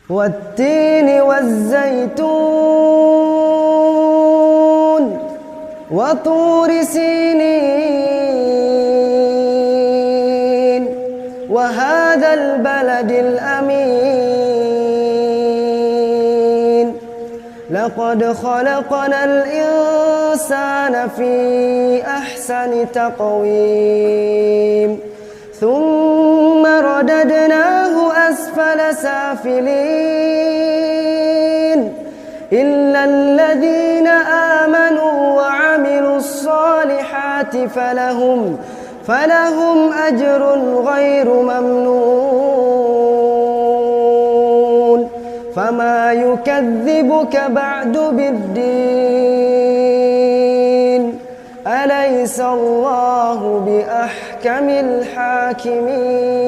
والتين والزيتون وطور سينين وهذا البلد الأمين لقد خلقنا الإنسان في أحسن تقويم ثم رددناه أسفل سافلين إلا الذين آمنوا وعملوا الصالحات فلهم أجر غير ممنون فما يكذبك بعد بالدين أليس الله بأحكم الحاكمين